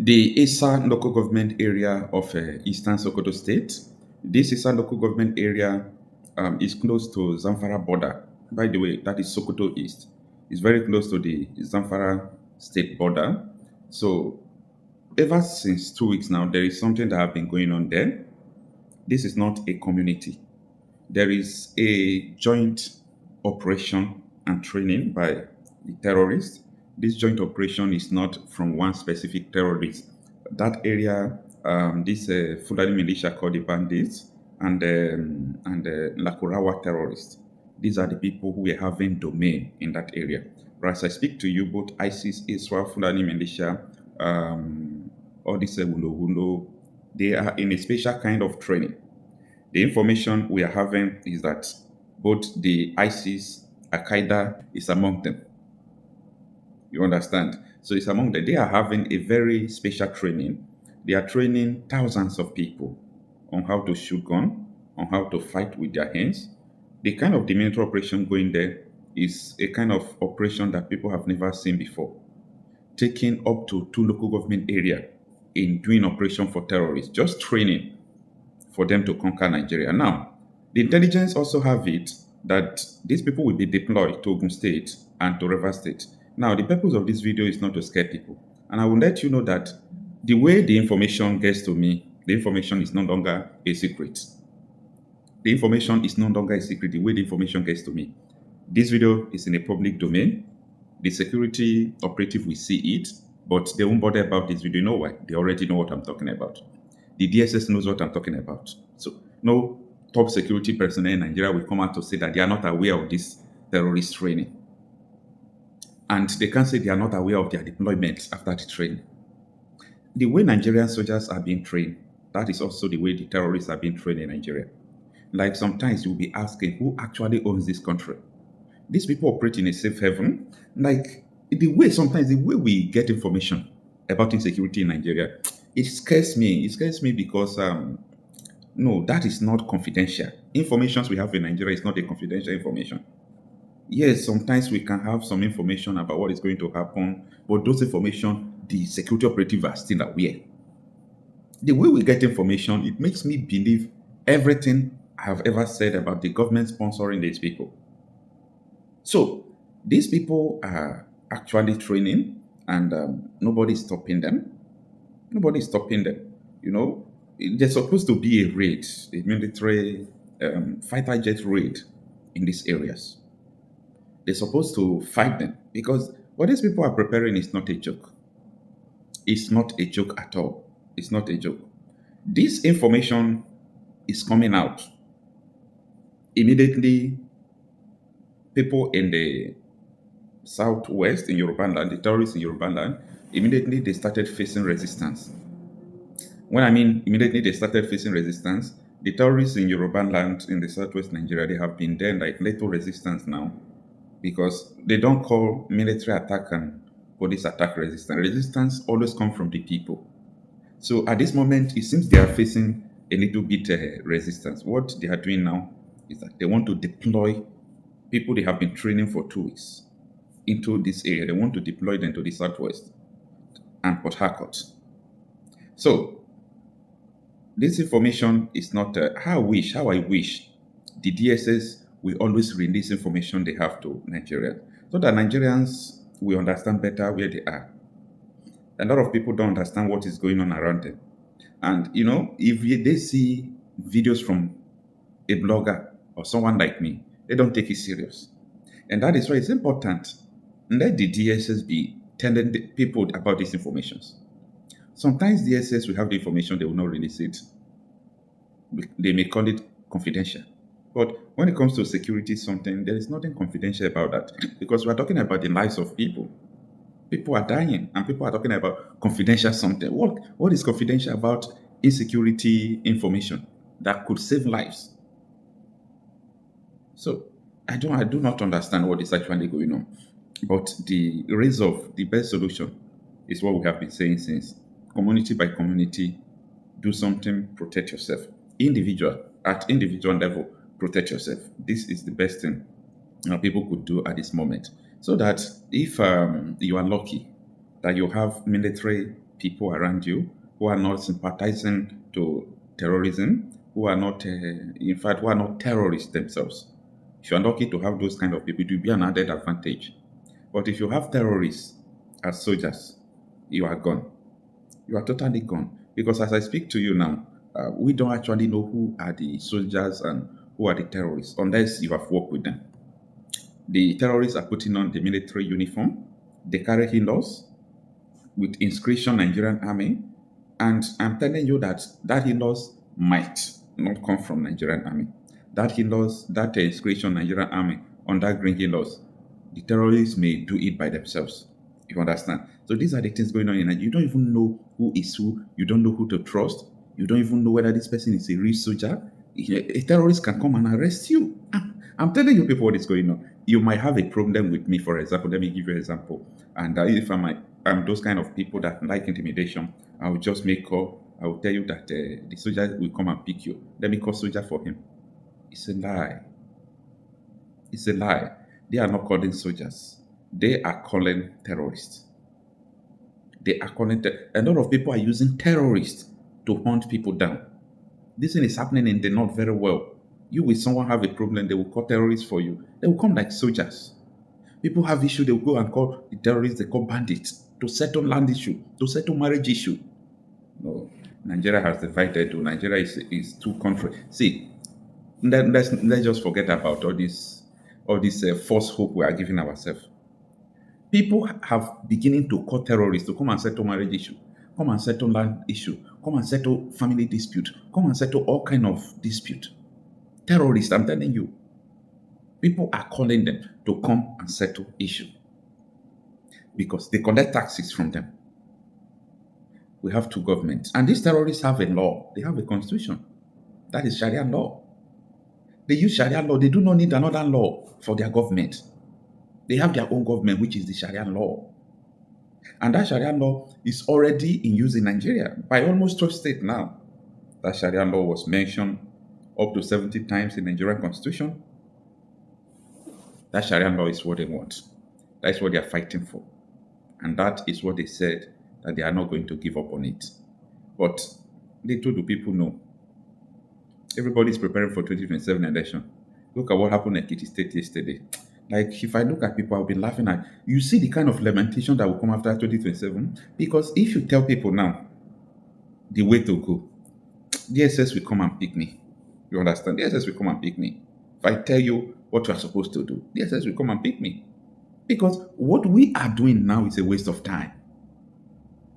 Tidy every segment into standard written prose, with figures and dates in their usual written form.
The Eastern local government area of Eastern Sokoto State. This Eastern local government area is close to Zamfara border. By the way, that is Sokoto East. It's very close to the Zamfara state border. So ever since 2 weeks now, there is something that have been going on there. This is not a community. There is a joint operation and training by the terrorists. This joint operation is not from one specific terrorist. That area, this Fulani militia called the bandits and Lakurawa terrorists. These are the people who are having domain in that area. But as I speak to you, both ISIS, Israel, Fulani militia, all these Wulo, they are in a special kind of training. The information we are having is that both the ISIS, Al Qaeda is among them. You understand? So it's among them. They are having a very special training. They are training thousands of people on how to shoot gun, on how to fight with their hands. The kind of the military operation going there is a kind of operation that people have never seen before. Taking up to two local government area in doing operation for terrorists, just training for them to conquer Nigeria. Now, the intelligence also have it that these people will be deployed to Ogun State and to River State. Now, the purpose of this video is not to scare people. And I will let you know that the way the information gets to me, the information is no longer a secret. The information is no longer a secret, the way the information gets to me. This video is in a public domain. The security operative will see it, but they won't bother about this video. You know why? They already know what I'm talking about. The DSS knows what I'm talking about. So no top security personnel in Nigeria will come out to say that they are not aware of this terrorist training. And they can't say they are not aware of their deployment after the training. The way Nigerian soldiers are being trained, that is also the way the terrorists are being trained in Nigeria. Like sometimes you'll be asking who actually owns this country. These people operate in a safe haven. Like sometimes the way we get information about insecurity in Nigeria, it scares me. It scares me because no, that is not confidential. Informations we have in Nigeria is not a confidential information. Yes, sometimes we can have some information about what is going to happen, but those information, the security operative are still aware. The way we get information, it makes me believe everything I have ever said about the government sponsoring these people. So these people are actually training, and nobody's stopping them. Nobody's stopping them. You know, there's supposed to be a raid, a military fighter jet raid in these areas. They're supposed to fight them because what these people are preparing is not a joke. It's not a joke at all. It's not a joke. This information is coming out immediately. People in the southwest in Yoruba land, the terrorists in Yoruba land, immediately they started facing resistance. When I mean immediately they started facing resistance, the terrorists in Yoruba land in the southwest Nigeria, they have been there like little resistance now because they don't call military attack and police attack resistance. Resistance always comes from the people. So at this moment, it seems they are facing a little bit resistance. What they are doing now is that they want to deploy people they have been training for 2 weeks into this area. They want to deploy them to the southwest and Port Harcourt. So this information is not how I wish the DSS will always release information they have to Nigeria so that Nigerians will understand better where they are. A lot of people don't understand what is going on around them. And if they see videos from a blogger or someone like me, they don't take it serious. And that is why it's important. Let the DSS be telling the people about these informations. Sometimes DSS will have the information, they will not release it. They may call it confidential. But when it comes to security something, there is nothing confidential about that because we are talking about the lives of people. People are dying and people are talking about confidential something. What is confidential about insecurity information that could save lives? So I do not understand what is actually going on. But the the best solution is what we have been saying since. Community by community, do something, protect yourself. At individual level, protect yourself. This is the best thing people could do at this moment. So that if you are lucky that you have military people around you who are not sympathizing to terrorism, who are not, in fact, who are not terrorists themselves. If you are lucky to have those kind of people, it will be an added advantage. But if you have terrorists as soldiers, you are gone. You are totally gone. Because as I speak to you now, we don't actually know who are the soldiers and who are the terrorists unless you have worked with them. The terrorists are putting on the military uniform, they carry hilos with inscription Nigerian Army, and I'm telling you that that hilos might not come from Nigerian Army. That hilos, that inscription Nigerian Army on that green hilos, the terrorists may do it by themselves. You understand? So these are the things going on in Nigeria. You don't even know who is who. You don't know who to trust. You don't even know whether this person is a real soldier. A terrorist can come and arrest you. I'm telling you people what is going on. You might have a problem with me, for example. Let me give you an example. And if I'm those kind of people that like intimidation, I will just make call. I will tell you that the soldier will come and pick you. Let me call soldier for him. It's a lie. It's a lie. They are not calling soldiers. They are calling terrorists. They are calling a lot of people are using terrorists to hunt people down. This thing is happening in the north very well. You with someone have a problem, they will call terrorists for you. They will come like soldiers. People have issue, they will go and call the terrorists, they call bandits to settle land issue, to settle marriage issue. No, Nigeria has divided. Nigeria is two countries. See, let's just forget about all this false hope we are giving ourselves. People have beginning to call terrorists to come and settle marriage issue, come and settle land issue, come and settle family dispute, come and settle all kind of dispute. Terrorists, I'm telling you, people are calling them to come and settle issue because they collect taxes from them. We have two governments, and these terrorists have a law. They have a constitution. That is Sharia law. They use Sharia law. They do not need another law for their government. They have their own government, which is the Sharia law. And that Sharia law is already in use in Nigeria by almost 12 states now. That Sharia law was mentioned up to 70 times in Nigerian constitution. That Sharia law is what they want. That's what they are fighting for. And that is what they said that they are not going to give up on it. But little do people know. Everybody is preparing for 2027 election. Look at what happened in Ekiti State yesterday. Like, if I look at people, I'll be laughing at. You see the kind of lamentation that will come after 2027? Because if you tell people now the way to go, the SS will come and pick me. You understand? The SS will come and pick me. If I tell you what you are supposed to do, the SS will come and pick me. Because what we are doing now is a waste of time.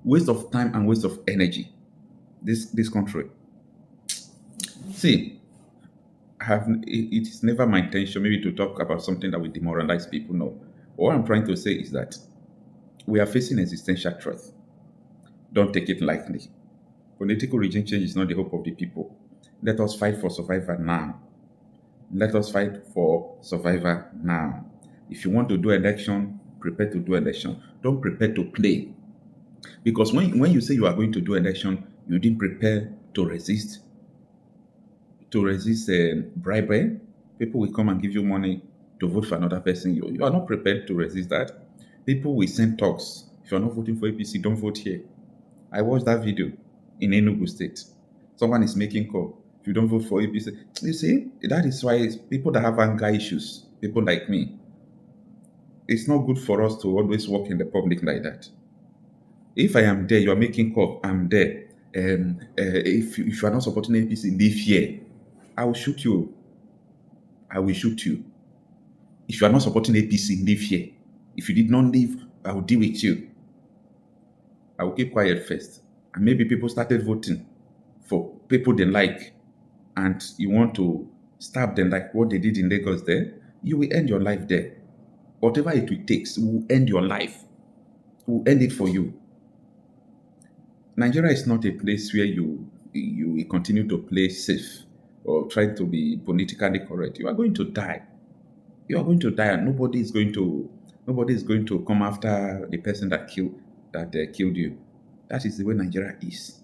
Waste of time and waste of energy. This country. See, it is never my intention maybe to talk about something that will demoralize people. No. What I'm trying to say is that we are facing existential threat. Don't take it lightly. Political regime change is not the hope of the people. Let us fight for survival now. Let us fight for survival now. If you want to do election, prepare to do election. Don't prepare to play. Because when you say you are going to do election, you didn't prepare to resist bribery. People will come and give you money to vote for another person. You are not prepared to resist that. People will send talks. If you are not voting for APC, don't vote here. I watched that video in Enugu State. Someone is making call. If you don't vote for APC, you see, that is why people that have anger issues, people like me, it's not good for us to always walk in the public like that. If I am there, you are making call, I'm there. If you are not supporting APC, leave here. I will shoot you. I will shoot you. If you are not supporting APC, leave here. If you did not leave, I will deal with you. I will keep quiet first. And maybe people started voting for people they like, and you want to stab them like what they did in Lagos there, you will end your life there. Whatever it takes, will end your life. Will end it for you. Nigeria is not a place where you will continue to play safe or try to be politically correct. You are going to die. You are going to die, and nobody is going to come after the person that killed you. That is the way Nigeria is.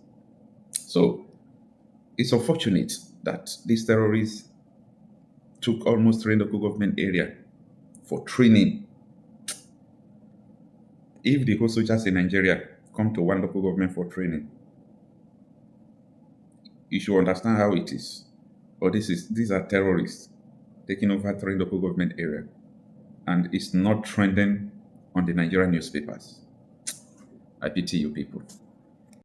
So it's unfortunate that these terrorists took almost 3 local government area for training. If the whole soldiers in Nigeria come to one local government for training. You should understand how it is. But these are terrorists taking over three local government area, and it's not trending on the Nigerian newspapers. I pity you people.